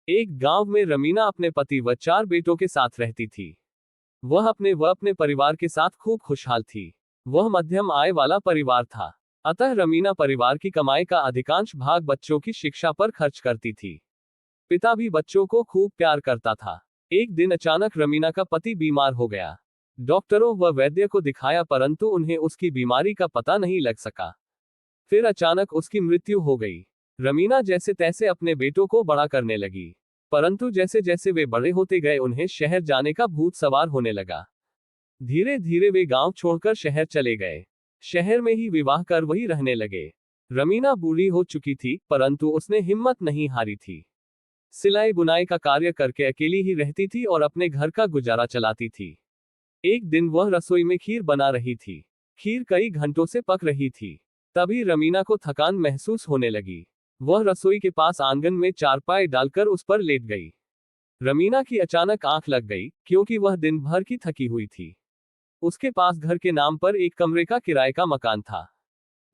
एक गांव में रमीना अपने पति व 4 बेटों के साथ रहती थी। वह अपने परिवार के साथ खूब खुशहाल थी। वह मध्यम आय वाला परिवार था। अतः रमीना परिवार की कमाई का अधिकांश भाग बच्चों की शिक्षा पर खर्च करती थी। पिता भी बच्चों को खूब प्यार करता था। एक दिन अचानक रमीना का पति बीमार हो गया। डॉक्टरों व वैद्य को दिखाया परंतु उन्हें उसकी बीमारी का पता नहीं लग सका। फिर अचानक उसकी मृत्यु हो गई। रमीना जैसे तैसे अपने बेटों को बड़ा करने लगी, परंतु जैसे जैसे वे बड़े होते गए उन्हें शहर जाने का भूत सवार होने लगा। धीरे धीरे वे गांव छोड़कर शहर चले गए। शहर में ही विवाह कर वही रहने लगे। रमीना बूढ़ी हो चुकी थी परंतु उसने हिम्मत नहीं हारी थी। सिलाई बुनाई का कार्य करके अकेली ही रहती थी और अपने घर का गुजारा चलाती थी। एक दिन वह रसोई में खीर बना रही थी। खीर कई घंटों से पक रही थी। तभी रमीना को थकान महसूस होने लगी। वह रसोई के पास आंगन में चारपाई डालकर उस पर लेट गई। रमीना की अचानक आंख लग गई क्योंकि वह दिन भर की थकी हुई थी। उसके पास घर के नाम पर एक कमरे का किराए का मकान था।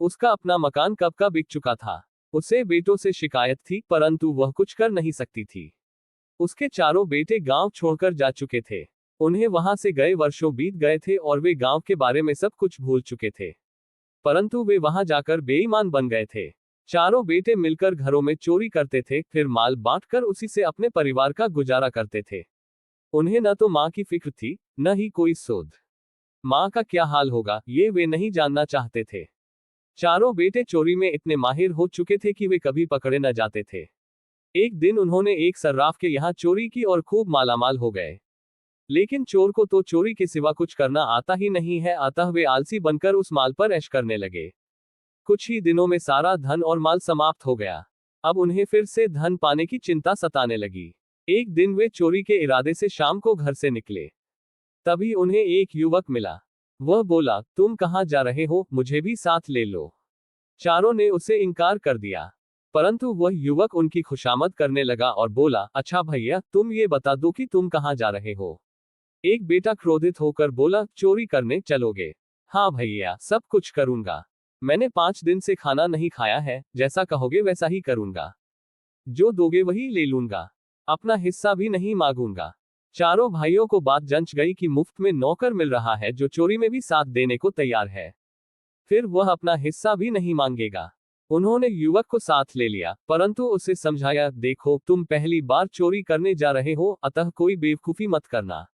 उसका अपना मकान कब का बिक चुका था। उसे बेटों से शिकायत थी परंतु वह कुछ कर नहीं सकती थी। उसके चारों बेटे गांव छोड़कर जा चुके थे। उन्हें वहां से गए वर्षों बीत गए थे और वे गांव के बारे में सब कुछ भूल चुके थे। परंतु वे वहां जाकर बेईमान बन गए थे। चारों बेटे मिलकर घरों में चोरी करते थे, फिर माल बांटकर उसी से अपने परिवार का गुजारा करते थे। उन्हें न तो माँ की फिक्र थी, न ही कोई सोच। माँ का क्या हाल होगा ये वे नहीं जानना चाहते थे। चारों बेटे चोरी में इतने माहिर हो चुके थे कि वे कभी पकड़े न जाते थे। एक दिन उन्होंने एक सर्राफ के यहाँ चोरी की और खूब मालामाल हो गए। लेकिन चोर को तो चोरी के सिवा कुछ करना आता ही नहीं है, अतः वे आलसी बनकर उस माल पर ऐश करने लगे। कुछ ही दिनों में सारा धन और माल समाप्त हो गया। अब उन्हें फिर से धन पाने की चिंता सताने लगी। एक दिन वे चोरी के इरादे से शाम को घर से निकले। तभी उन्हें एक युवक मिला। वह बोला, तुम कहाँ जा रहे हो, मुझे भी साथ ले लो। चारों ने उसे इनकार कर दिया, परंतु वह युवक उनकी खुशामद करने लगा और बोला, अच्छा भैया, तुम ये बता दो कि तुम कहाँ जा रहे हो। एक बेटा क्रोधित होकर बोला, चोरी करने चलोगे? हाँ भैया, सब कुछ करूंगा। मैंने 5 दिन से खाना नहीं खाया है, जैसा कहोगे वैसा ही करूंगा। जो दोगे वही ले लूंगा, अपना हिस्सा भी नहीं मांगूंगा। चारों भाइयों को बात जंच गई कि मुफ्त में नौकर मिल रहा है जो चोरी में भी साथ देने को तैयार है, फिर वह अपना हिस्सा भी नहीं मांगेगा। उन्होंने युवक को साथ ले लिया, परंतु उसे समझाया, देखो तुम पहली बार चोरी करने जा रहे हो, अतः कोई बेवकूफी मत करना।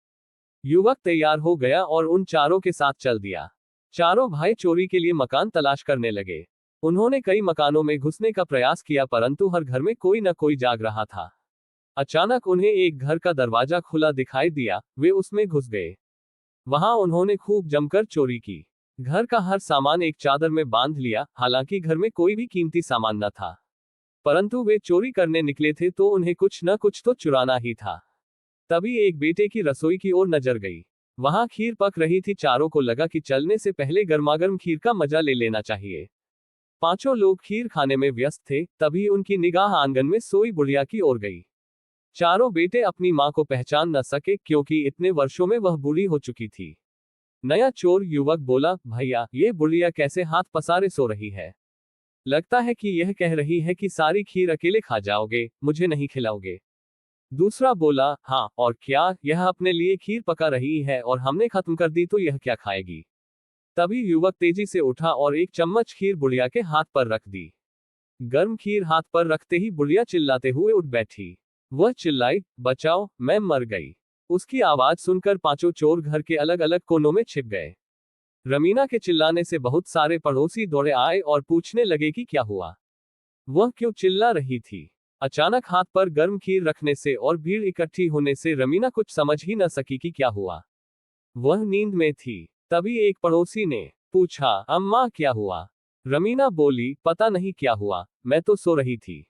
युवक तैयार हो गया और उन चारों के साथ चल दिया। चारों भाई चोरी के लिए मकान तलाश करने लगे। उन्होंने कई मकानों में घुसने का प्रयास किया परंतु हर घर में कोई न कोई जाग रहा था। अचानक उन्हें एक घर का दरवाजा खुला दिखाई दिया। वे उसमें घुस गए। वहां उन्होंने खूब जमकर चोरी की। घर का हर सामान एक चादर में बांध लिया। हालांकि घर में कोई भी कीमती सामान न था, परंतु वे चोरी करने निकले थे तो उन्हें कुछ न कुछ तो चुराना ही था। तभी एक बेटे की रसोई की ओर नजर गई। वहां खीर पक रही थी। चारों को लगा कि चलने से पहले गर्मागर्म खीर का मजा ले लेना चाहिए। पांचों लोग खीर खाने में व्यस्त थे। तभी उनकी निगाह आंगन में सोई बुढ़िया की ओर गई। चारों बेटे अपनी मां को पहचान न सके क्योंकि इतने वर्षों में वह बूढ़ी हो चुकी थी। नया चोर युवक बोला, भैया, ये बुढ़िया कैसे हाथ पसारे सो रही है? लगता है कि यह कह रही है कि सारी खीर अकेले खा जाओगे, मुझे नहीं खिलाओगे। दूसरा बोला, हाँ और क्या, यह अपने लिए खीर पका रही है और हमने खत्म कर दी तो यह क्या खाएगी। तभी युवक तेजी से उठा और एक चम्मच खीर बुढ़िया के हाथ पर रख दी। गर्म खीर हाथ पर रखते ही बुढ़िया चिल्लाते हुए उठ बैठी। वह चिल्लाई, बचाओ, मैं मर गई। उसकी आवाज सुनकर पांचों चोर घर के अलग अलग कोनों में छिप गए। रमीना के चिल्लाने से बहुत सारे पड़ोसी दौड़े आए और पूछने लगे कि क्या हुआ, वह क्यों चिल्ला रही थी। अचानक हाथ पर गर्म खीर रखने से और भीड़ इकट्ठी होने से रमीना कुछ समझ ही न सकी कि क्या हुआ। वह नींद में थी। तभी एक पड़ोसी ने पूछा, अम्मा क्या हुआ? रमीना बोली, पता नहीं क्या हुआ, मैं तो सो रही थी।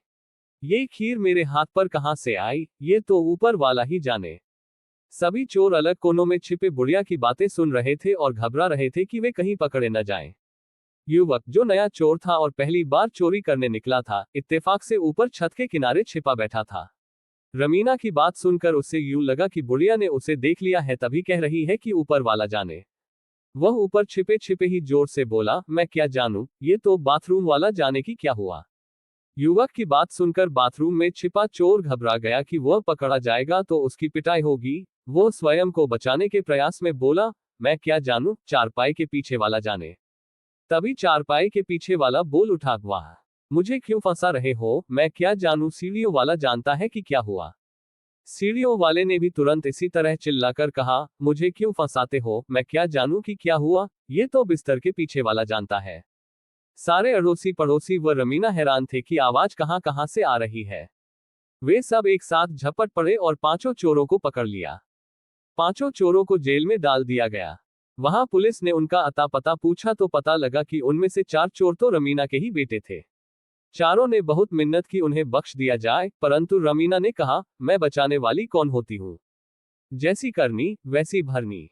ये खीर मेरे हाथ पर कहां से आई, ये तो ऊपर वाला ही जाने। सभी चोर अलग कोनों में छिपे बुढ़िया की बातें सुन रहे थे और घबरा रहे थे कि वे कहीं पकड़े न जाएं। युवक, जो नया चोर था और पहली बार चोरी करने निकला था, इत्तेफाक से ऊपर छत के किनारे छिपा बैठा था। रमीना की बात सुनकर उसे यूं लगा कि बुढ़िया ने उसे देख लिया है, तभी कह रही है कि ऊपर वाला जाने। वह ऊपर छिपे छिपे ही जोर से बोला, मैं क्या जानूं, ये तो बाथरूम वाला जाने की क्या हुआ। युवक की बात सुनकर बाथरूम में छिपा चोर घबरा गया कि वह पकड़ा जाएगा तो उसकी पिटाई होगी। वो स्वयं को बचाने के प्रयास में बोला, मैं क्या जानूं, चारपाई के पीछे वाला जाने। तभी चारपाई के पीछे वाला बोल उठा, वाह, मुझे क्यों फंसा रहे हो, मैं क्या जानूं, सीढ़ियों वाला जानता है कि क्या हुआ। सीढ़ियों वाले ने भी तुरंत इसी तरह चिल्लाकर कहा, मुझे क्यों फंसाते हो, मैं क्या जानूं कि क्या हुआ, ये तो बिस्तर के पीछे वाला जानता है। सारे अड़ोसी पड़ोसी व रमीना हैरान थे कि आवाज कहां कहां से आ रही है। वे सब एक साथ झपट पड़े और पांचों चोरों को पकड़ लिया। पांचों चोरों को जेल में डाल दिया गया। वहां पुलिस ने उनका अता पता पूछा तो पता लगा कि उनमें से 4 चोर तो रमीना के ही बेटे थे। चारों ने बहुत मिन्नत की उन्हें बख्श दिया जाए, परंतु रमीना ने कहा, मैं बचाने वाली कौन होती हूं, जैसी करनी वैसी भरनी।